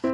Hello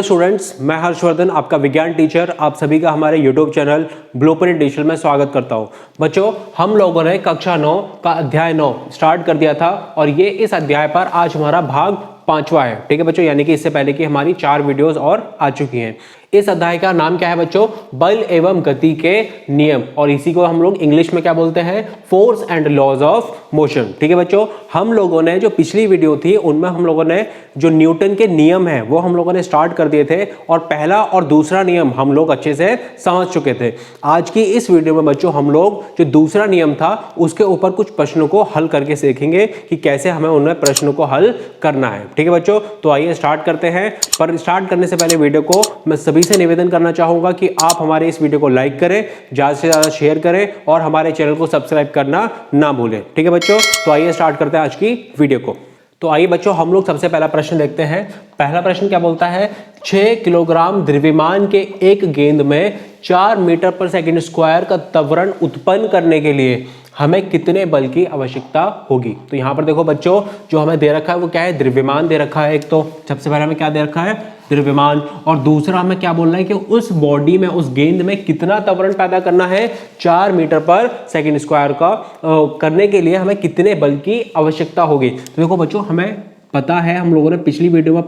students, मैं हर्षवर्धन, आपका विज्ञान टीचर, आप सभी का हमारे यूट्यूब चैनल ब्लूप्रिंट डिजिटल में स्वागत करता हूं। बच्चों, हम लोगों ने कक्षा 9 का अध्याय 9 स्टार्ट कर दिया था और ये इस अध्याय पर आज हमारा भाग 5वां है। ठीक है बच्चों, यानी कि इससे पहले की हमारी 4 वीडियोस और आ चुकी हैं। इस अध्याय का नाम क्या है बच्चों? बल एवं गति के नियम, और इसी को हम लोग इंग्लिश में क्या बोलते हैं? Force and laws of motion. ठीक है बच्चों, हम लोगों ने जो पिछली वीडियो थी उनमें हम लोगों ने जो न्यूटन के नियम है वो हम लोगों ने स्टार्ट कर दिए थे और पहला और दूसरा नियम हम लोग अच्छे से समझ चुके थे। आज की इस वीडियो में बच्चों हम लोग जो दूसरा नियम था उसके ऊपर कुछ प्रश्नों को हल करके सीखेंगे कि कैसे हमें उनमें प्रश्नों को हल करना है। ठीक है बच्चों, तो आइए स्टार्ट करते हैं। पर स्टार्ट करने से पहले वीडियो को मैं सभी से निवेदन करना चाहूंगा कि आप हमारे इस वीडियो को लाइक करें, ज्यादा से ज्यादा शेयर करें और हमारे चैनल को सब्सक्राइब करना ना भूलें। ठीक है बच्चों, तो आइए स्टार्ट करते हैं आज की वीडियो को। तो आइए बच्चों, हम लोग सबसे पहला प्रश्न देखते हैं। पहला प्रश्न क्या बोलता है? 6 किलोग्राम द्रव्यमान के एक गेंद में 4 मीटर पर सेकंड स्क्वायर का त्वरण उत्पन्न करने के लिए हमें कितने बल की आवश्यकता होगी? तो यहां पर देखो बच्चों, जो हमें दे रखा है वो क्या है? द्रव्यमान दे रखा है। एक तो सबसे पहले हमें क्या दे रखा है? द्रव्यमान। और दूसरा हमें क्या बोलना है कि उस बॉडी में, उस गेंद में कितना त्वरण पैदा करना है? 4 मीटर पर सेकंड स्क्वायर का करने के लिए हमें कितने बल की आवश्यकता होगी? तो देखो बच्चों, हमें पता है, हम लोगों ने पिछली वीडियो में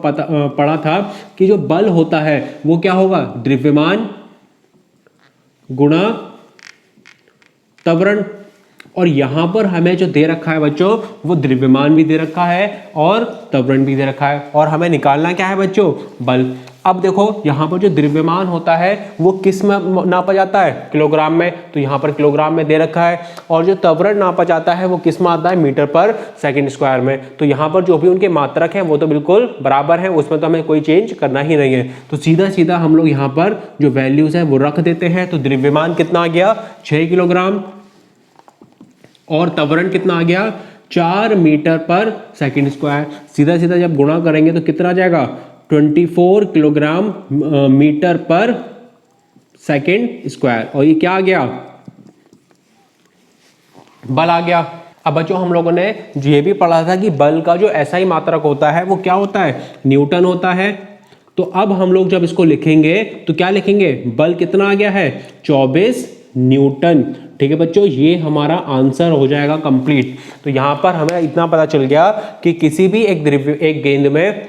पढ़ा था कि जो बल होता है वो क्या होगा? द्रव्यमान गुणा त्वरण। और यहां पर हमें जो दे रखा है बच्चों वो द्रव्यमान भी दे रखा है और त्वरण भी दे रखा है, और हमें निकालना क्या है बच्चों? बल। अब देखो यहां पर जो द्रव्यमान होता है वो किस में नापा जाता है? किलोग्राम में। तो यहां पर किलोग्राम में दे रखा है। और जो त्वरण नापा जाता है वो किस में आता है? मीटर पर सेकंड स्क्वायर में। तो यहां पर जो भी उनके मात्रक है वो तो बिल्कुल बराबर है, उसमें तो हमें कोई चेंज करना ही नहीं है। तो सीधा सीधा हम लोग यहाँ पर जो वैल्यूज है वो रख देते हैं। तो द्रव्यमान कितना आ गया? 6 किलोग्राम। और त्वरण कितना आ गया? 4 मीटर पर सेकंड स्क्वायर। सीधा सीधा जब गुणा करेंगे तो कितना आ जाएगा? 24 किलोग्राम मीटर पर सेकंड स्क्वायर। और ये क्या आ गया? बल आ गया। अब बच्चों, हम लोगों ने ये भी पढ़ा था कि बल का जो ऐसा ही मात्रक होता है वो क्या होता है? न्यूटन होता है। तो अब हम लोग जब इसको लिखेंगे तो क्या लिखेंगे? बल कितना आ गया है? 24 न्यूटन। ठीक है बच्चों, ये हमारा आंसर हो जाएगा कंप्लीट। तो यहां पर हमें इतना पता चल गया कि किसी भी एक गेंद में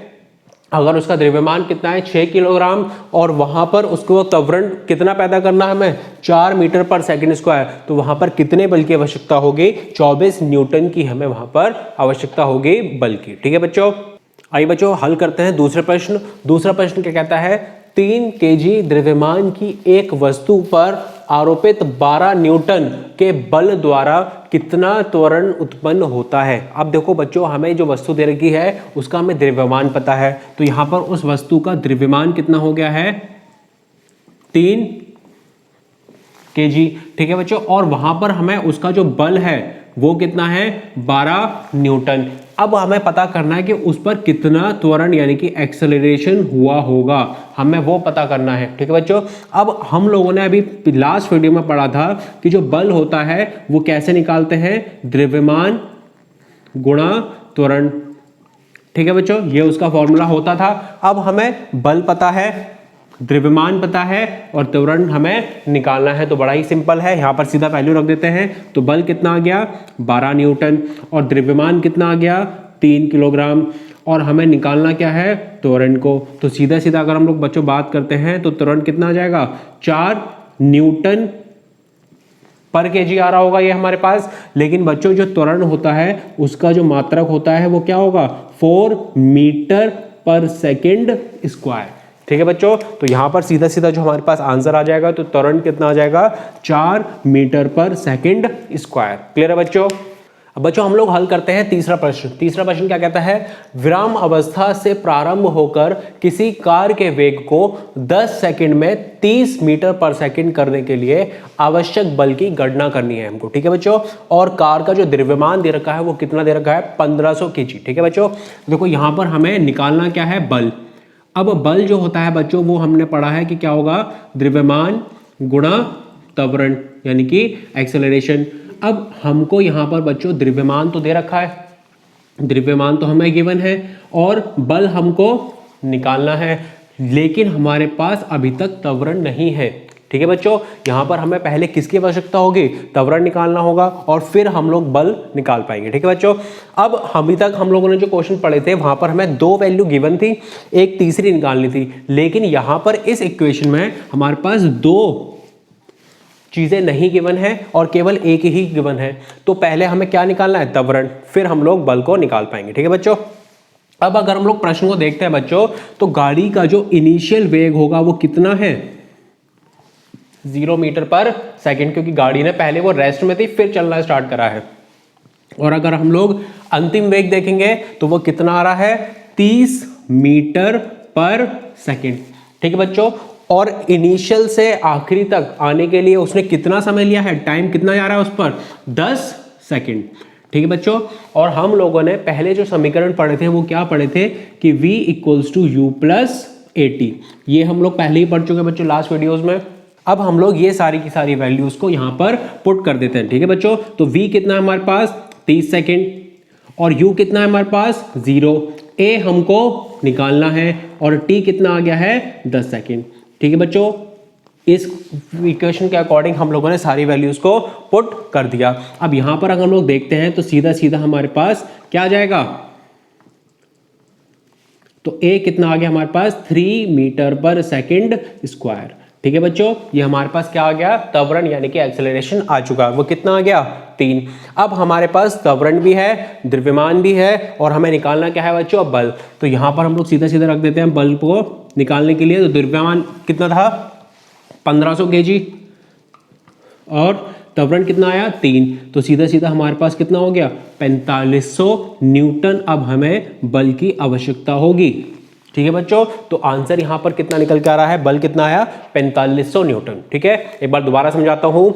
अगर उसका द्रव्यमान कितना है? 6 किलोग्राम, और वहां पर उसको त्वरण कितना पैदा करना है हमें? 4 मीटर पर सेकंड स्क्वायर। तो वहां पर कितने बल की आवश्यकता होगी? 24 न्यूटन की हमें वहां पर आवश्यकता होगी बल की। ठीक है बच्चों, आइए बच्चों हल करते हैं दूसरे प्रश्न। दूसरा प्रश्न क्या कहता है? 3 केजी द्रव्यमान की एक वस्तु पर आरोपित 12 न्यूटन के बल द्वारा कितना त्वरण उत्पन्न होता है? अब देखो बच्चों, हमें जो वस्तु दे रखी है उसका हमें द्रव्यमान पता है। तो यहां पर उस वस्तु का द्रव्यमान कितना हो गया है? 3 केजी। ठीक है बच्चों, और वहां पर हमें उसका जो बल है वो कितना है? 12 न्यूटन। अब हमें पता करना है कि उस पर कितना त्वरण यानी कि एक्सेलरेशन हुआ होगा, हमें वो पता करना है। ठीक है बच्चों, अब हम लोगों ने अभी लास्ट वीडियो में पढ़ा था कि जो बल होता है वो कैसे निकालते हैं? द्रव्यमान गुणा त्वरण। ठीक है बच्चों, ये उसका फॉर्मूला होता था। अब हमें बल पता है, द्रव्यमान पता है और त्वरण हमें निकालना है। तो बड़ा ही सिंपल है, यहां पर सीधा वैल्यू रख देते हैं। तो बल कितना आ गया? 12 न्यूटन। और द्रव्यमान कितना आ गया? 3 किलोग्राम। और हमें निकालना क्या है? त्वरण को। तो सीधा सीधा अगर हम लोग बच्चों बात करते हैं तो त्वरण कितना आ जाएगा? 4 न्यूटन पर केजी आ रहा होगा ये हमारे पास। लेकिन बच्चों, जो त्वरण होता है उसका जो मात्रक होता है वो क्या होगा? 4 मीटर पर सेकंड स्क्वायर। ठीक है बच्चों, तो यहां पर सीधा सीधा जो हमारे पास आंसर आ जाएगा, तो त्वरण कितना आ जाएगा? 4 मीटर पर सेकंड स्क्वायर। क्लियर है बच्चों? अब बच्चों हम लोग हल करते हैं तीसरा प्रश्न। तीसरा प्रश्न क्या कहता है? विराम अवस्था से प्रारंभ होकर किसी कार के वेग को 10 सेकंड में 30 मीटर पर सेकंड करने के लिए आवश्यक बल की गणना करनी है हमको। ठीक है बच्चों, और कार का जो द्रव्यमान दे रखा है वो कितना दे रखा है? 1500 केजी। ठीक है बच्चों, देखो यहां पर हमें निकालना क्या है? बल। अब बल जो होता है बच्चों वो हमने पढ़ा है कि क्या होगा? द्रव्यमान गुणा त्वरण यानी कि एक्सेलरेशन। अब हमको यहाँ पर बच्चों द्रव्यमान तो दे रखा है, द्रव्यमान तो हमें गिवन है और बल हमको निकालना है, लेकिन हमारे पास अभी तक त्वरण नहीं है। ठीक है बच्चों, यहाँ पर हमें पहले किसकी आवश्यकता होगी, त्वरण निकालना होगा और फिर हम लोग बल निकाल पाएंगे। ठीक है बच्चों, अब अभी तक हम लोगों ने जो क्वेश्चन पढ़े थे वहां पर हमें 2 वैल्यू गिवन थी, एक तीसरी निकालनी थी, लेकिन यहाँ पर इस इक्वेशन में हमारे पास 2 चीजें नहीं गिवन है और केवल एक ही गिवन है। तो पहले हमें क्या निकालना है, त्वरण, फिर हम लोग बल को निकाल पाएंगे। ठीक है बच्चों, अब अगर हम लोग प्रश्न को देखते हैं बच्चों, तो गाड़ी का जो इनिशियल वेग होगा वो कितना है, 0 मीटर पर सेकंड, क्योंकि गाड़ी ने पहले वो रेस्ट में थी फिर चलना स्टार्ट करा है। और अगर हम लोग अंतिम वेग देखेंगे तो वो कितना आ रहा है, 30 मीटर पर सेकंड। ठीक है बच्चों, और इनिशियल से आखिरी तक आने के लिए उसने कितना समय लिया है, टाइम कितना जा रहा है उस पर, 10 सेकंड। ठीक है बच्चों, और हम लोगों ने पहले जो समीकरण पढ़े थे वो क्या पढ़े थे कि v equals to u plus AT, ये हम लोग पहले ही पढ़ चुके हैं बच्चों लास्ट वीडियोस में। अब हम लोग ये सारी की सारी वैल्यूज को यहाँ पर पुट कर देते हैं। ठीक है बच्चों, तो v कितना है हमारे पास, 30 सेकेंड, और u कितना है हमारे पास, 0, a हमको निकालना है और t कितना आ गया है, 10 सेकेंड। ठीक है बच्चों, इस इक्वेशन के अकॉर्डिंग हम लोगों ने सारी वैल्यूज को पुट कर दिया। अब यहां पर अगर हम लोग देखते हैं तो सीधा सीधा हमारे पास क्या आ जाएगा, तो a कितना आ गया हमारे पास, 3 मीटर पर सेकंड स्क्वायर। ठीक है बच्चों, ये हमारे पास क्या आ गया, त्वरण यानी कि एक्सेलरेशन आ चुका। वो कितना आ गया, 3। अब हमारे पास त्वरण भी है, द्रव्यमान भी है, और हमें निकालना क्या है बच्चों, बल। तो यहां पर हम लोग सीधा सीधा रख देते हैं बल को निकालने के लिए। तो द्रव्यमान कितना था, 1500 kg, और त्वरण कितना आया, 3। तो सीधा सीधा हमारे पास कितना हो गया, 4500 न्यूटन अब हमें बल की आवश्यकता होगी। ठीक है बच्चों, तो आंसर यहां पर कितना निकल के आ रहा है, बल कितना आया, 4500 न्यूटन। ठीक है, एक बार दोबारा समझाता हूं।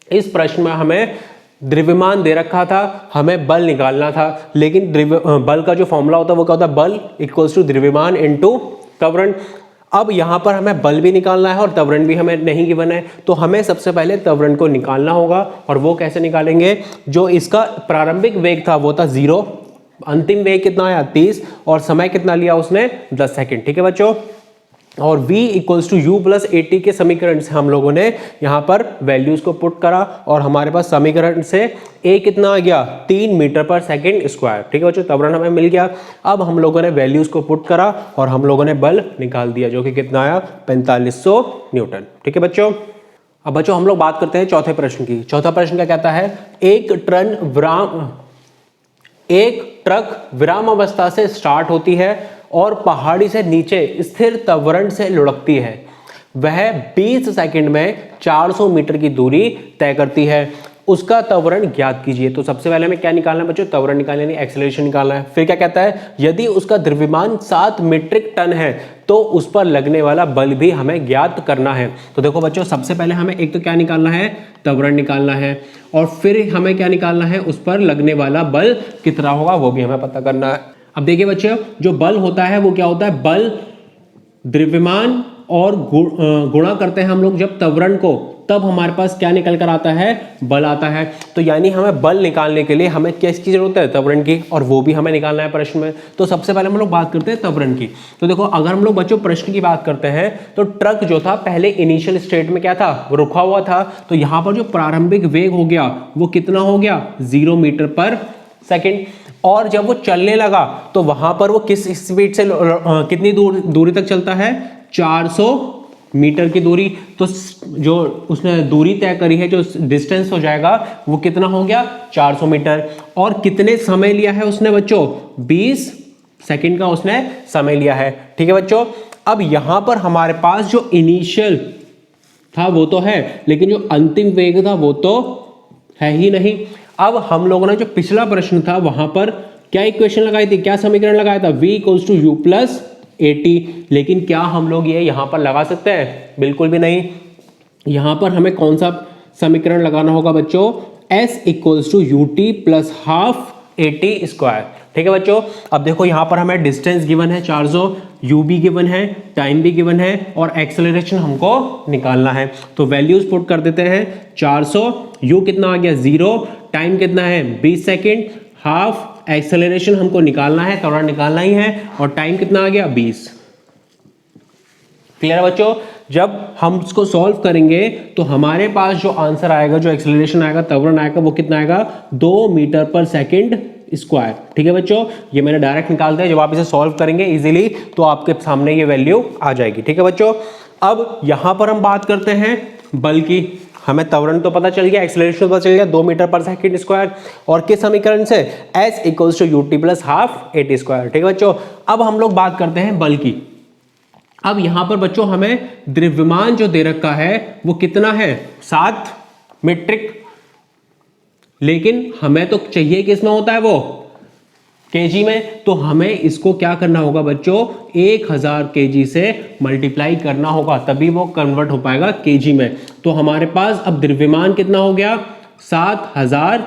इस प्रश्न में हमें द्रव्यमान दे रखा था, हमें बल निकालना था, लेकिन बल का जो फॉर्मूला होता है वो क्या होता है, बल इक्वल्स टू द्रव्यमान इनटू त्वरण। अब यहां पर हमें बल भी निकालना है और त्वरण भी हमें नहीं गिवन है, तो हमें सबसे पहले त्वरण को निकालना होगा। और वो कैसे निकालेंगे, जो इसका प्रारंभिक वेग था वो था 0, अंतिम वेग कितना आया, 30, और समय कितना लिया उसने, 10 सेकंड। ठीक है बच्चों, और v equals to u plus AT के समीकरण से हम लोगों ने यहाँ पर वैल्यूज को पुट करा, और हमारे पास समीकरण से a कितना आ गया, 3 मीटर पर सेकंड स्क्वायर। ठीक है बच्चों, त्वरण हमें मिल गया। अब हम लोगों ने वैल्यूज को पुट करा और हम लोगों ने बल निकाल दिया, जो कि कितना आया, 4500 न्यूटन। ठीक है बच्चों, अब बच्चों हम लोग बात करते हैं चौथे प्रश्न की। चौथा प्रश्न क्या कहता है, एक ट्रक विराम अवस्था से स्टार्ट होती है और पहाड़ी से नीचे स्थिर त्वरण से लुढ़कती है। वह 20 सेकंड में 400 मीटर की दूरी तय करती है। उसका त्वरण ज्ञात कीजिए। तो सबसे पहले हमें क्या निकालना है बच्चों, त्वरण निकालना यानी एक्सेलरेशन निकालना है। फिर क्या कहता है, यदि उसका द्रव्यमान 7 मीट्रिक टन है तो उस पर लगने वाला बल भी हमें ज्ञात करना है। तो देखो बच्चों, सबसे पहले हमें एक तो क्या निकालना है, त्वरण निकालना है, और फिर हमें क्या निकालना है, उस पर लगने वाला बल कितना होगा वो भी हमें पता करना है। अब देखिए बच्चों, जो बल होता है वो क्या होता है, बल द्रव्यमान और गुणा करते हैं हम लोग जब त्वरण को, तब हमारे पास क्या निकल कर आता है, बल आता है। तो यानी हमें बल निकालने के लिए हमें किसकी जरूरत है, त्वरण की, और वो भी हमें निकालना है प्रश्न में। तो सबसे पहले हम लोग बात करते हैं त्वरण की। तो देखो, अगर हम लोग बच्चों प्रश्न की बात करते हैं तो ट्रक जो था पहले इनिशियल स्टेट में क्या था, वो रुका हुआ था। तो यहाँ पर जो प्रारंभिक वेग हो गया वो कितना हो गया, 0 मीटर पर सेकेंड। और जब वो चलने लगा तो वहां पर वो किस स्पीड से कितनी दूरी तक चलता है, 400 मीटर की दूरी। तो जो उसने दूरी तय करी है, जो डिस्टेंस हो जाएगा वो कितना हो गया, 400 मीटर। और कितने समय लिया है उसने बच्चों, 20 सेकंड का उसने समय लिया है। ठीक है बच्चों, अब यहां पर हमारे पास जो इनिशियल था वो तो है, लेकिन जो अंतिम वेग था वो तो है ही नहीं। अब हम लोगों ने जो पिछला प्रश्न था वहां पर क्या इक्वेशन लगाई थी, क्या समीकरण लगाया था, v equals to u plus AT। लेकिन क्या हम लोग ये यहां पर लगा सकते हैं, बिल्कुल भी नहीं। यहां पर हमें कौन सा समीकरण लगाना होगा बच्चों, s equals to UT plus half 80 square. ठीक है बच्चों, अब देखो यहाँ पर हमें डिस्टेंस गिवन है 400, यू भी गिवन है, टाइम भी गिवन है और एक्सेलरेशन हमको निकालना है। तो वैल्यूज पुट कर देते हैं। 400, यू कितना आ गया 0, टाइम कितना है 20 सेकेंड, हाफ एक्सेलरेशन हमको निकालना है, त्वरण निकालना ही है, और टाइम कितना आ गया 20। क्लियर है बच्चों? जब हम इसको सॉल्व करेंगे तो हमारे पास जो आंसर आएगा, जो एक्सेलरेशन आएगा, त्वरण आएगा, वो कितना आएगा 2 मीटर पर सेकंड स्क्वायर। ठीक है बच्चों, ये मैंने डायरेक्ट निकाल दिया। जब आप इसे सॉल्व करेंगे इजीली तो आपके सामने ये वैल्यू आ जाएगी। ठीक है बच्चों, अब यहां पर हम बात करते हैं बल की। हमें त्वरण तो पता चल गया, एक्सेलरेशन पता चल गया 2 मीटर पर सेकंड स्क्वायर, और किस समीकरण से S = ut + ½ AT स्क्वायर। ठीक है बच्चों, अब हम लोग बात करते हैं बल की। अब यहां पर बच्चों हमें द्रव्यमान जो दे रखा है वो कितना है 7 मीट्रिक, लेकिन हमें तो चाहिए किस में होता है वो केजी में। तो हमें इसको क्या करना होगा बच्चों 1000 केजी से मल्टीप्लाई करना होगा, तभी वो कन्वर्ट हो पाएगा केजी में। तो हमारे पास अब द्रव्यमान कितना हो गया 7000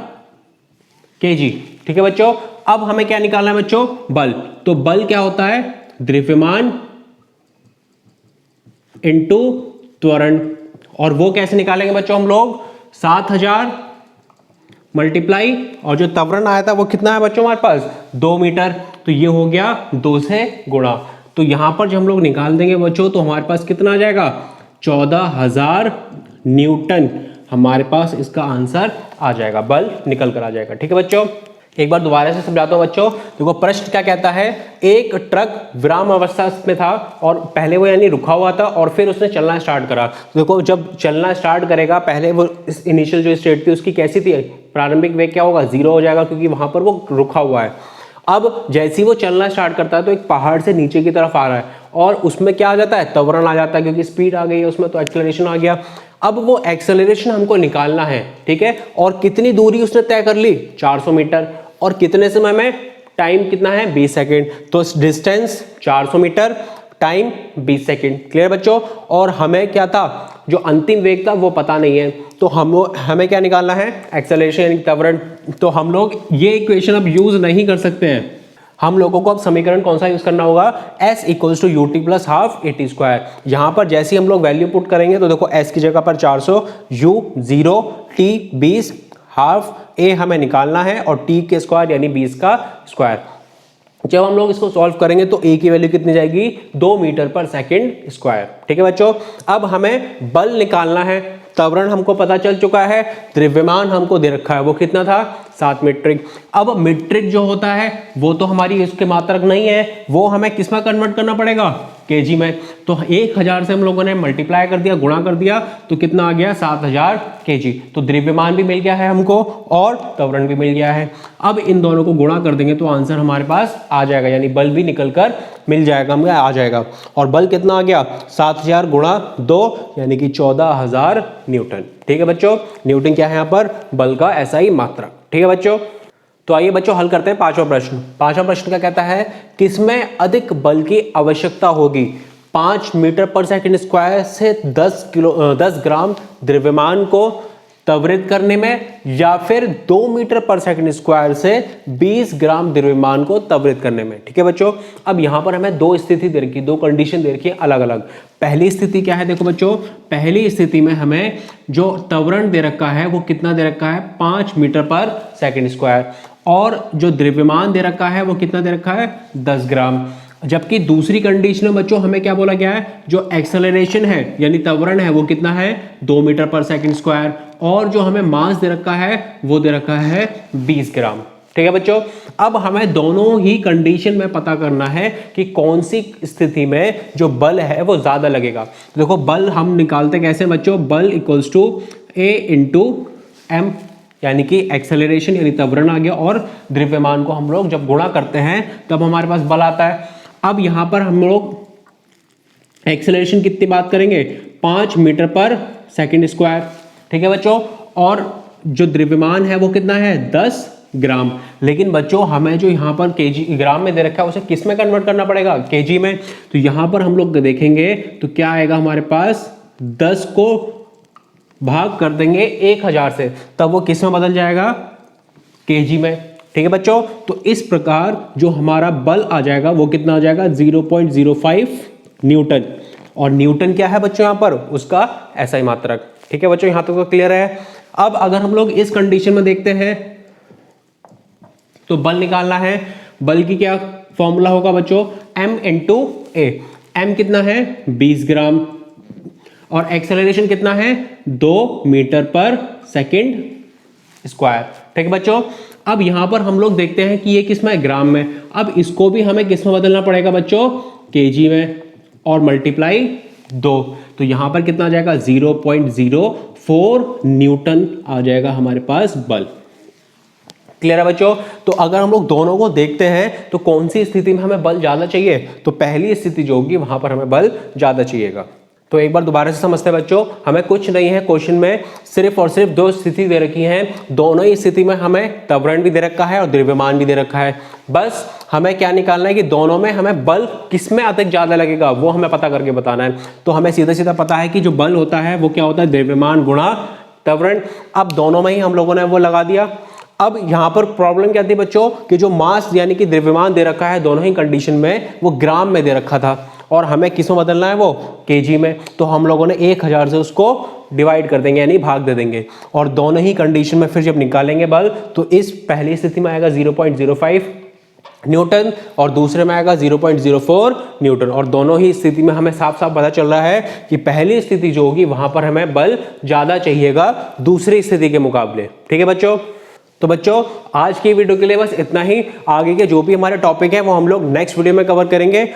केजी। ठीक है बच्चों, अब हमें क्या निकालना है बच्चों बल। तो बल क्या होता है द्रव्यमान इनटू त्वरण, और वो कैसे निकालेंगे बच्चों हम लोग 7000 मल्टीप्लाई, और जो त्वरण आया था वो कितना है बच्चों हमारे पास 2 मीटर, तो ये हो गया 2 से गुणा। तो यहां पर जब हम लोग निकाल देंगे बच्चों तो हमारे पास कितना आ जाएगा 14000 न्यूटन। हमारे पास इसका आंसर आ जाएगा, बल निकल कर आ जाएगा। ठीक है बच्चों, एक बार दोबारा से समझाता हूं बच्चों। देखो प्रश्न क्या कहता है, एक ट्रक विराम अवस्था में था और पहले वो यानी रुका हुआ था और फिर उसने चलना स्टार्ट करा। तो देखो जब चलना स्टार्ट करेगा, पहले वो इस इनिशियल जो स्टेट थी उसकी कैसी थी, प्रारंभिक वेग क्या होगा 0 हो जाएगा, क्योंकि वहां पर वो रुका हुआ है। अब जैसे ही वो चलना स्टार्ट करता है तो एक पहाड़ से नीचे की तरफ आ रहा है, और उसमें क्या आ जाता है त्वरण आ जाता है, क्योंकि स्पीड आ गई है उसमें, तो एक्सेलरेशन आ गया। अब वो एक्सेलरेशन हमको निकालना है, ठीक है, और कितनी दूरी उसने तय कर ली 400 मीटर, और कितने समय में, टाइम कितना है 20 सेकेंड। तो distance 400 metre, time 20 second. Clear बच्चों? और हमें क्या था, जो अंतिम वेग था वो पता नहीं है, तो हमें क्या निकालना है एक्सेलरेशन यानी त्वरण। तो हम लोग ये इक्वेशन अब यूज नहीं कर सकते हैं, हम लोगों को अब समीकरण कौन सा यूज करना होगा S = ut + ½ AT स्क्वायर। यहां पर जैसे ही हम लोग वैल्यू पुट करेंगे तो देखो S की जगह पर 400, U 0, T 20, ½ A हमें निकालना है, और T के स्क्वायर यानी 20 का स्क्वायर। जब हम लोग इसको सॉल्व करेंगे तो A की वैल्यू कितनी जाएगी 2 मीटर पर सेकंड स्क्वायर। ठीक है बच्चों, अब हमें बल निकालना है। त्वरण हमको पता चल चुका है, द्रव्यमान हमको दे रखा है, वो कितना था 7 मीट्रिक। अब मीट्रिक जो होता है वो तो हमारी इसके मात्रक नहीं है, वो हमें किस में कन्वर्ट करना पड़ेगा केजी में। तो 1000 से हम लोगों ने मल्टीप्लाई कर दिया, गुणा कर दिया, तो कितना आ गया 7000 केजी। तो द्रव्यमान भी मिल गया है हमको और त्वरण भी मिल गया है। अब इन दोनों को गुणा कर देंगे तो आंसर हमारे पास आ जाएगा, यानी बल भी निकल कर मिल जाएगा, हमें आ जाएगा। और बल कितना आ गया 7000 गुणा 2 यानी कि 14000 न्यूटन। ठीक है बच्चों, न्यूटन क्या है यहाँ पर बल का SI मात्रक। ठीक है बच्चों, तो आइए बच्चों हल करते हैं पांचवा प्रश्न। पांचवा प्रश्न क्या कहता है, किसमें अधिक बल की आवश्यकता होगी 5 मीटर पर सेकंड स्क्वायर से 10 ग्राम द्रव्यमान को त्वरित करने में, या फिर 2 मीटर पर सेकंड स्क्वायर से 20 ग्राम द्रव्यमान को त्वरित करने में। ठीक है बच्चों, अब यहां पर हमें दो स्थिति दे रखी है, दो कंडीशन दे रखी है अलग अलग। पहली स्थिति क्या है, देखो बच्चों, पहली स्थिति में हमें जो त्वरण दे रखा है वो कितना दे रखा है 5 मीटर पर सेकंड स्क्वायर, और जो द्रव्यमान दे रखा है वो कितना दे रखा है 10 ग्राम। जबकि दूसरी कंडीशन में बच्चों हमें क्या बोला गया है, जो एक्सेलरेशन है यानी त्वरण है वो कितना है 2 मीटर पर सेकंड स्क्वायर, और जो हमें मास दे रखा है वो दे रखा है 20 ग्राम। ठीक है बच्चों, अब हमें दोनों ही कंडीशन में पता करना है कि कौन सी स्थिति में जो बल है वो ज्यादा लगेगा। तो देखो बल हम निकालते कैसे बच्चों, बल = A × M, यानी कि एक्सेलरेशन यानी त्वरण आ गया, और द्रव्यमान को हम लोग जब गुणा करते हैं तब हमारे पास बल आता है। अब यहां पर हम लोग एक्सेलरेशन कितनी बात करेंगे 5 मीटर पर सेकंड स्क्वायर। ठीक है बच्चों, और जो द्रव्यमान है वो कितना है 10 ग्राम। लेकिन बच्चों हमें जो यहाँ पर केजी ग्राम में दे रखा है उसे किस में कन्वर्ट करना पड़ेगा केजी में। तो यहां पर हम लोग देखेंगे तो क्या आएगा हमारे पास 10 को भाग कर देंगे 1000 से, तब वो किस में बदल जाएगा केजी में। ठीक है बच्चों, तो इस प्रकार जो हमारा बल आ जाएगा वो कितना आ जाएगा 0.05 न्यूटन। और न्यूटन क्या है बच्चों यहाँ पर, उसका एसआई मात्रक। ठीक है बच्चों, यहां तक तो क्लियर है। अब अगर हम लोग इस कंडीशन में देखते हैं तो बल निकालना है, बल की क्या फॉर्मूला होगा बच्चों, m इंटू ए। m कितना है 20 ग्राम और एक्सेलरेशन कितना है 2 मीटर पर सेकंड स्क्वायर। ठीक है बच्चों, अब यहां पर हम लोग देखते हैं कि ये किस में, ग्राम में। अब इसको भी हमें किस में बदलना पड़ेगा बच्चों, केजी में, और मल्टीप्लाई 2, तो यहां पर कितना आ जाएगा 0.04 न्यूटन आ जाएगा हमारे पास बल। क्लियर है बच्चों, तो अगर हम लोग दोनों को देखते हैं तो कौन सी स्थिति में हमें बल ज्यादा चाहिए, तो पहली स्थिति जो होगी वहां पर हमें बल ज्यादा चाहिएगा। तो एक बार दोबारा से समझते हैं बच्चों, हमें कुछ नहीं है क्वेश्चन में, सिर्फ और सिर्फ दो स्थिति दे रखी हैं, दोनों ही स्थिति में हमें त्वरण भी दे रखा है और द्रव्यमान भी दे रखा है। बस हमें क्या निकालना है कि दोनों में हमें बल किस में अधिक ज्यादा लगेगा वो हमें पता करके बताना है। तो हमें सीधा सीधा पता है कि जो बल होता है वो क्या होता है, द्रव्यमान गुणा त्वरण। अब दोनों में ही हम लोगों ने वो लगा दिया। अब यहां पर प्रॉब्लम क्या थी बच्चों, कि जो मास यानी कि द्रव्यमान दे रखा है दोनों ही कंडीशन में वो ग्राम में दे रखा था और हमें किस में बदलना है, वो केजी में। तो हम लोगों ने 1000 से उसको डिवाइड कर देंगे यानी भाग दे देंगे, और दोनों ही कंडीशन में फिर जब निकालेंगे बल तो इस पहली स्थिति में आएगा 0.05 न्यूटन और दूसरे में आएगा 0.04 न्यूटन। और दोनों ही स्थिति में हमें साफ साफ पता चल रहा है कि पहली स्थिति जो होगी वहां पर हमें बल ज्यादा चाहिएगा दूसरी स्थिति के मुकाबले। ठीक है बच्चों, तो बच्चों आज की वीडियो के लिए बस इतना ही। आगे के जो भी हमारे टॉपिक है वो हम लोग नेक्स्ट वीडियो में कवर करेंगे।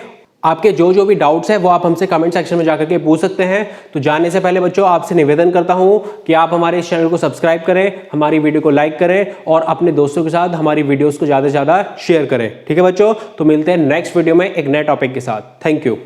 आपके जो भी डाउट्स है वो आप हमसे कमेंट सेक्शन में जाकर के पूछ सकते हैं। तो जाने से पहले बच्चों आपसे निवेदन करता हूं कि आप हमारे इस चैनल को सब्सक्राइब करें, हमारी वीडियो को लाइक करें और अपने दोस्तों के साथ हमारी वीडियोस को ज़्यादा से ज़्यादा शेयर करें। ठीक है बच्चों, तो मिलते हैं नेक्स्ट वीडियो में एक नए टॉपिक के साथ। Thank you.